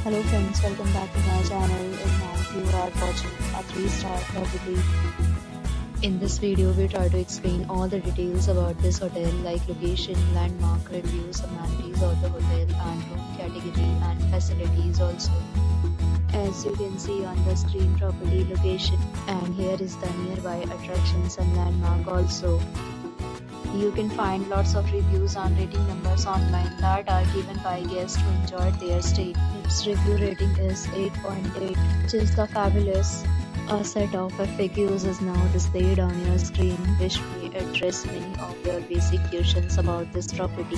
Hello friends, welcome back to my channel. And now you are watching a 3-star property. In this video, we try to explain all the details about this hotel like location, landmark, reviews, amenities of the hotel and room category and facilities also. As you can see on the screen, property location, and here is the nearby attractions and landmark also. You can find lots of reviews and rating numbers online that are given by guests who enjoyed their stay. Its review rating is 8.8, which is the fabulous. A set of FAQs is now displayed on your screen, which may address many of your basic questions about this property.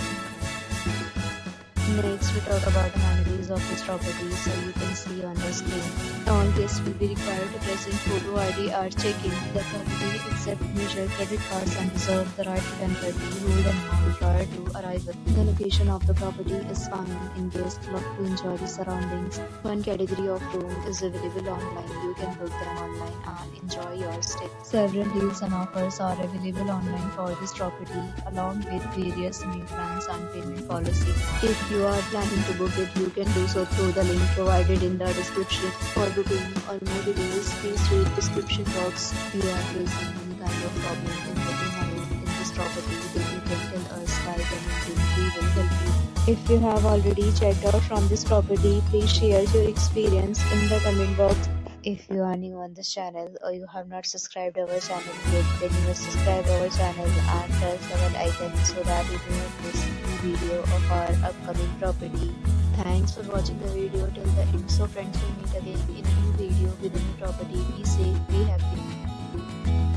Next, we talk about amenities of this property, so you can see on the screen. All guests will be required to present photo ID or check-in. The property accepts major credit cards and reserve the right to temporarily hold an amount prior to arrival. The location of the property is fine in guests love to enjoy the surroundings. One category of room is available online. You can book them online and enjoy your stay. Several deals and offers are available online for this property, along with various meal plans and payment policy. If you are planning to book it, you can do so through the link provided in the description. For booking or more details, please read description box. If you are facing any kind of problem in booking a room in this property, then you can tell us by commenting. We will help you. If you have already checked out from this property, please share your experience in the comment box. If you are new on this channel or you have not subscribed our channel yet, then you must subscribe our channel and press the bell icon so that you do not miss any video of our upcoming property. Thanks for watching the video till the end. So friends, will meet again in a new video with a new property. Be safe, be happy.